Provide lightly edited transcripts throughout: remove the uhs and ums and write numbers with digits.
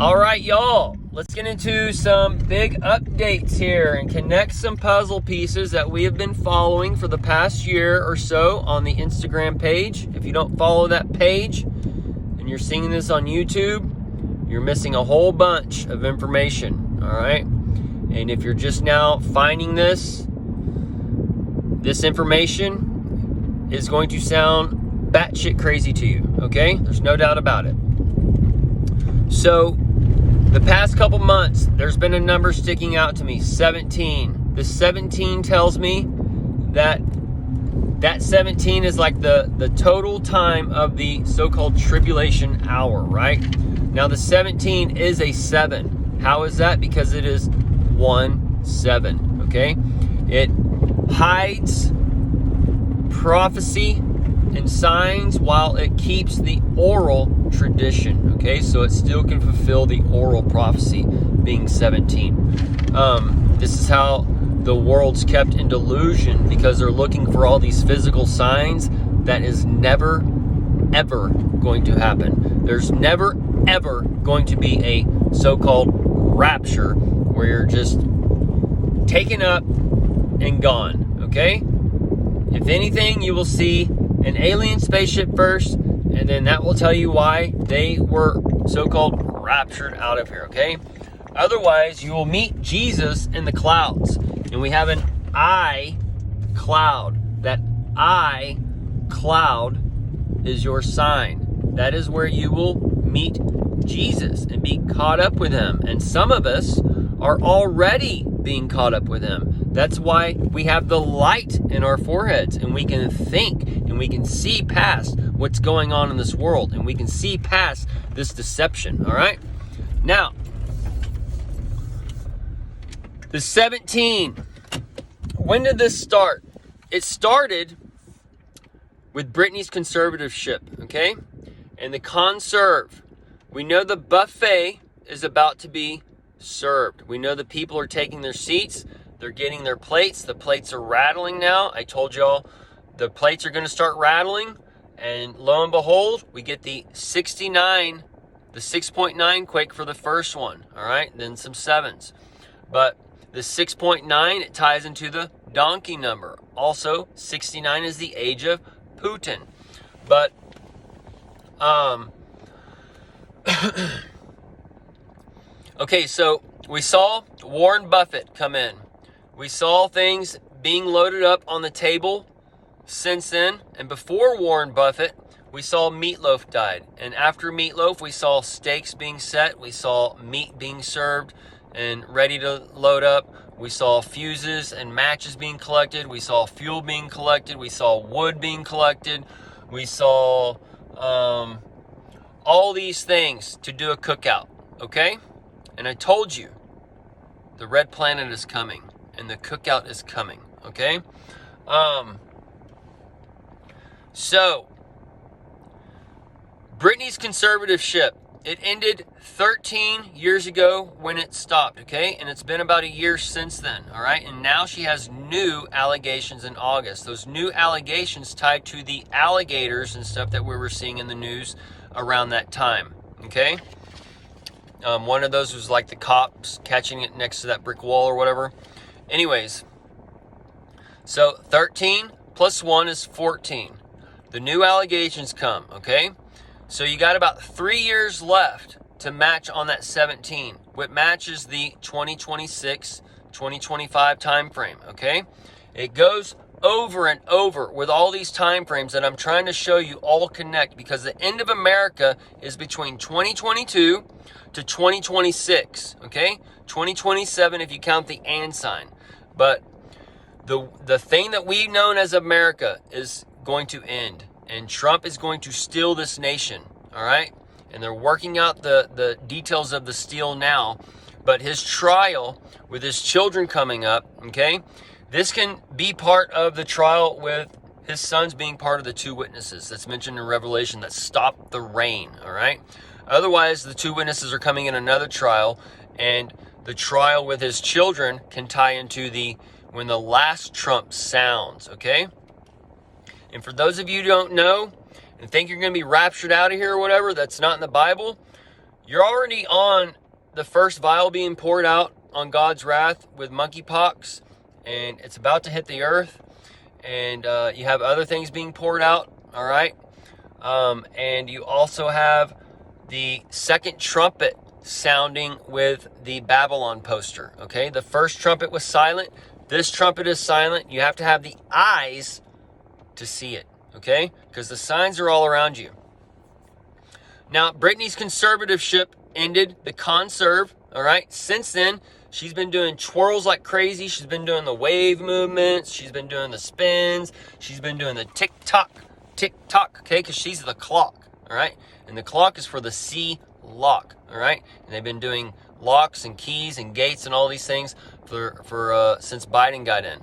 All right, y'all, let's get into some big updates here and connect some puzzle pieces that we have been following for the past year or so on the Instagram page. If you don't follow that page and you're seeing this on YouTube, you're missing a whole bunch of information, all right? And if you're just now finding this information is going to sound batshit crazy to you, okay? There's no doubt about it. So, the past couple months, there's been a number sticking out to me, 17. The 17 tells me that 17 is like the total time of the so-called tribulation hour, right? Now, the 17 is a 7. How is that? Because it is 1-7, okay? It hides prophecy and signs while it keeps the oral tradition, okay? So it still can fulfill the oral prophecy, being 17. This is how the world's kept in delusion, because they're looking for all these physical signs that is never, ever going to happen. There's never, ever going to be a so-called rapture where you're just taken up and gone, okay? If anything, you will see an alien spaceship first, and then that will tell you why they were so-called raptured out of here, okay? Otherwise, you will meet Jesus in the clouds, and we have an eye cloud. That eye cloud is your sign. That is where you will meet Jesus and be caught up with him. And some of us are already being caught up with him. That's why we have the light in our foreheads, and we can think and we can see past what's going on in this world, and we can see past this deception, all right? Now, the 17, when did this start? It started with Britney's conservatorship, okay? And the conserve. We know the buffet is about to be served. We know the people are taking their seats. They're getting their plates. The plates are rattling now. I told y'all the plates are going to start rattling. And lo and behold, we get the 69, the 6.9 quake for the first one. All right, then some 7s. But the 6.9, it ties into the donkey number. Also, 69 is the age of Putin. But, okay, so we saw Warren Buffett come in. We saw things being loaded up on the table since then. And before Warren Buffett, we saw Meatloaf died. And after Meatloaf, we saw steaks being set. We saw meat being served and ready to load up. We saw fuses and matches being collected. We saw fuel being collected. We saw wood being collected. We saw all these things to do a cookout, okay? And I told you, the Red Planet is coming. And the cookout is coming, okay? So, Britney's conservatorship, it ended 13 years ago when it stopped, okay? And it's been about a year since then, all right? And now she has new allegations in August. Those new allegations tied to the alligators and stuff that we were seeing in the news around that time, okay? One of those was like the cops catching it next to that brick wall or whatever. Anyways, so 13 plus 1 is 14. The new allegations come, okay? So you got about 3 years left to match on that 17, which matches the 2026, 2025 time frame, okay? It goes over and over with all these time frames that I'm trying to show you all connect, because the end of America is between 2022 to 2026, okay? 2027 if you count the and sign. But the thing that we know as America is going to end, and Trump is going to steal this nation, all right? And they're working out the details of the steal now, but his trial with his children coming up, okay? This can be part of the trial with his sons being part of the 2 witnesses that's mentioned in Revelation that stopped the rain, all right? Otherwise, the 2 witnesses are coming in another trial, and the trial with his children can tie into when the last trump sounds, okay? And for those of you who don't know and think you're going to be raptured out of here or whatever, that's not in the Bible, you're already on the first vial being poured out on God's wrath with monkeypox, and it's about to hit the earth, and you have other things being poured out, all right? And you also have the second trumpet sounding with the Babylon poster, okay? The first trumpet was silent. This trumpet is silent. You have to have the eyes to see it, okay? Because the signs are all around you. Now, Britney's conservatorship ended, the conserve, all right? Since then, she's been doing twirls like crazy. She's been doing the wave movements. She's been doing the spins. She's been doing the tick-tock, okay? Because she's the clock, all right? And the clock is for the C lock, all right? And they've been doing locks and keys and gates and all these things for since Biden got in.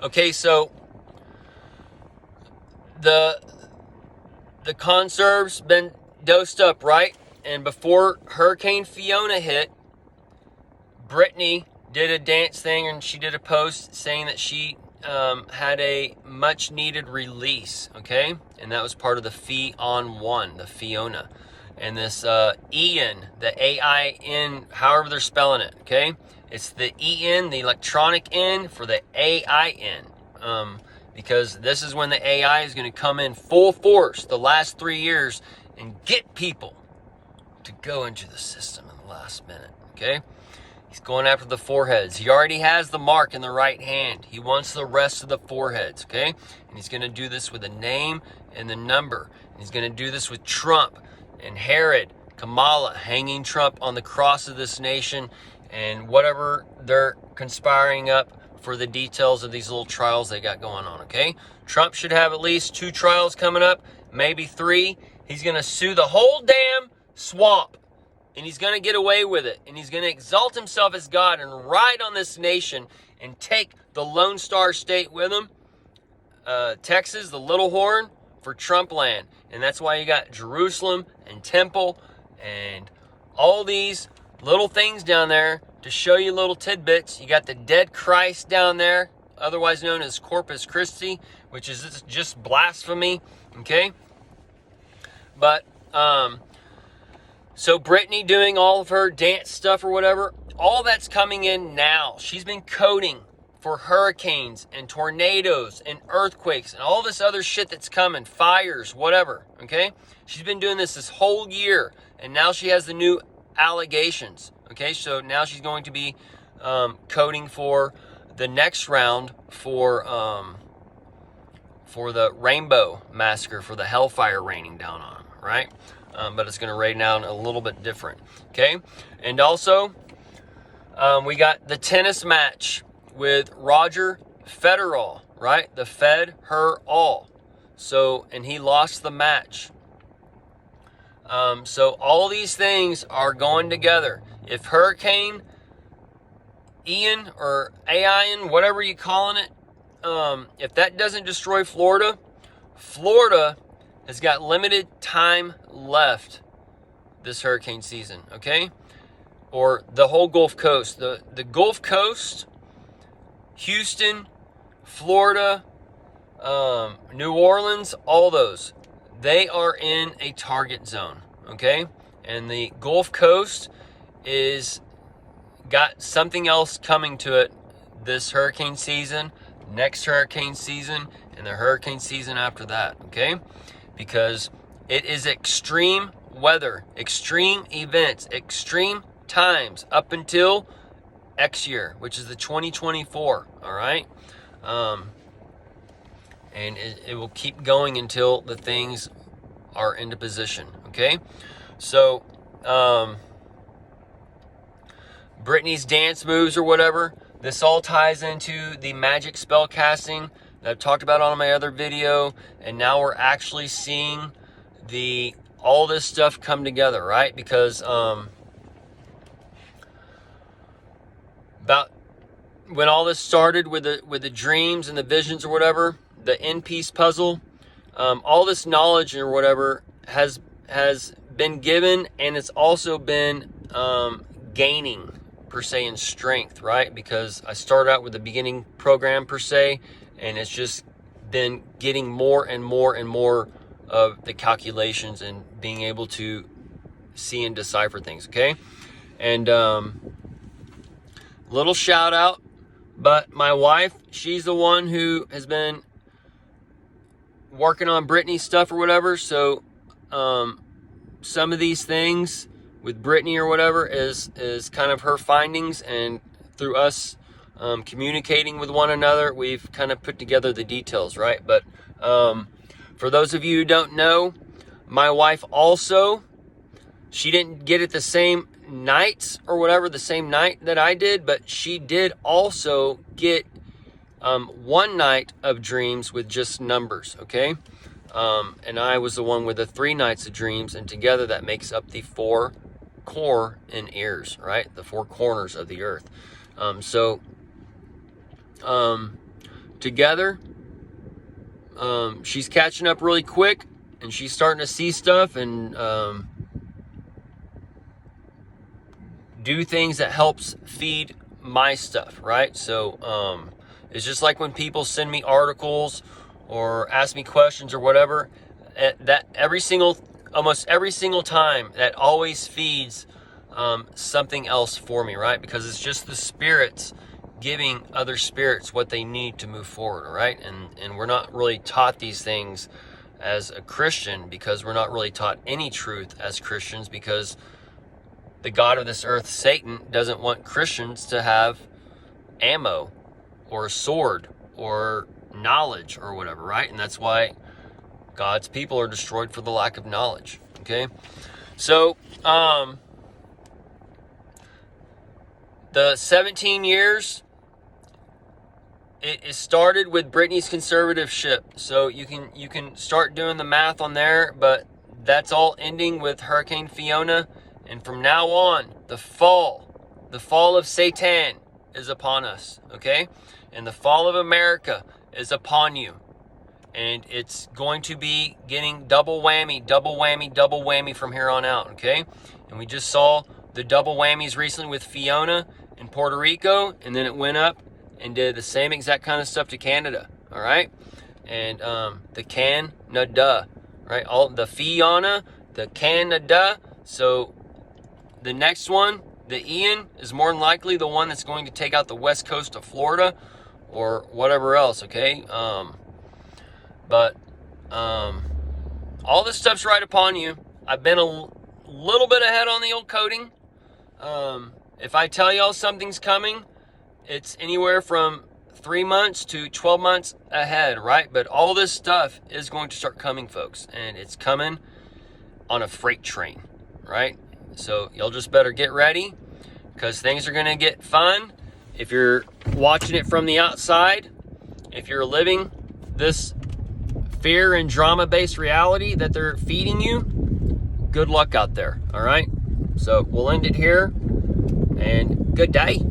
Okay, so the conserve's been dosed up, right? And before Hurricane Fiona hit, Britney did a dance thing, and she did a post saying that she had a much needed release, okay? And that was part of the Fi-on-1, the Fiona. And this Ian, the A-I-N, however they're spelling it, okay? It's the E-N, the electronic N for the A-I-N. Because this is when the AI is going to come in full force the last 3 years and get people to go into the system in the last minute, okay? He's going after the foreheads. He already has the mark in the right hand. He wants the rest of the foreheads, okay? And he's going to do this with a name and the number. And he's going to do this with Trump and Herod, Kamala, hanging Trump on the cross of this nation, and whatever they're conspiring up for the details of these little trials they got going on, okay? Trump should have at least 2 trials coming up, maybe 3. He's going to sue the whole damn swamp, and he's going to get away with it, and he's going to exalt himself as God and ride on this nation and take the Lone Star State with him, Texas, the Little Horn, for Trump land. And that's why you got Jerusalem and Temple and all these little things down there to show you little tidbits. You got the dead Christ down there, otherwise known as Corpus Christi, which is just blasphemy, okay? But, so Britney doing all of her dance stuff or whatever, all that's coming in now. She's been coding for hurricanes and tornadoes and earthquakes and all this other shit that's coming, fires, whatever, okay? She's been doing this whole year, and now she has the new allegations. Okay, so now she's going to be coding for the next round for the Rainbow Massacre, for the hellfire raining down on them, right? But it's going to rain down a little bit different, okay? And also, we got the tennis match with Roger Federer, right? The Fed, her, all. So, and he lost the match. So all these things are going together. If Hurricane Ian or Ian, whatever you're calling it, if that doesn't destroy Florida, Florida has got limited time left this hurricane season, okay? Or the whole Gulf Coast. The Gulf Coast, Houston, Florida, New Orleans, all those, they are in a target zone, okay? And the Gulf Coast is got something else coming to it this hurricane season, next hurricane season, and the hurricane season after that, okay? Because it is extreme weather, extreme events, extreme times up until X year, which is the 2024, all right? And it will keep going until the things are into position, okay? So, Britney's dance moves or whatever, this all ties into the magic spell casting that I've talked about on my other video, and now we're actually seeing all this stuff come together, right? Because about when all this started with the dreams and the visions or whatever, the in-piece puzzle, all this knowledge or whatever has been given, and it's also been gaining per se in strength, right? Because I started out with the beginning program per se, and it's just been getting more and more and more of the calculations and being able to see and decipher things, okay? And little shout out, but my wife, she's the one who has been working on Brittany's stuff or whatever. So some of these things with Brittany or whatever is kind of her findings, and through us communicating with one another, we've kind of put together the details, right? But for those of you who don't know, my wife also, she didn't get it the same nights or whatever, the same night that I did, but she did also get one night of dreams with just numbers, okay? And I was the one with the 3 nights of dreams, and together that makes up the 4 core and ears, right? The 4 corners of the earth. Together, she's catching up really quick, and she's starting to see stuff and do things that helps feed my stuff, right? So it's just like when people send me articles or ask me questions or whatever, that almost every single time, that always feeds something else for me, right? Because it's just the spirits giving other spirits what they need to move forward, right? And we're not really taught these things as a Christian, because we're not really taught any truth as Christians, because the God of this earth, Satan, doesn't want Christians to have ammo or a sword or knowledge or whatever, right? And that's why God's people are destroyed for the lack of knowledge, okay? So, the 17 years, it started with Brittany's conservatorship. So you can start doing the math on there, but that's all ending with Hurricane Fiona. And from now on, the fall of Satan is upon us, okay? And the fall of America is upon you. And it's going to be getting double whammy, double whammy, double whammy from here on out, okay? And we just saw the double whammies recently with Fiona in Puerto Rico, and then it went up and did the same exact kind of stuff to Canada, all right? And the Canada, right? All the Fiona, the Canada. So the next one, the Ian, is more than likely the one that's going to take out the west coast of Florida or whatever else, okay? But all this stuff's right upon you. I've been a little bit ahead on the old coding. If I tell y'all something's coming, it's anywhere from 3 months to 12 months ahead, right? But all this stuff is going to start coming, folks, and it's coming on a freight train, right? So y'all just better get ready, because things are going to get fun. If you're watching it from the outside, if you're living this fear and drama-based reality that they're feeding you, good luck out there, all right? So we'll end it here, and good day.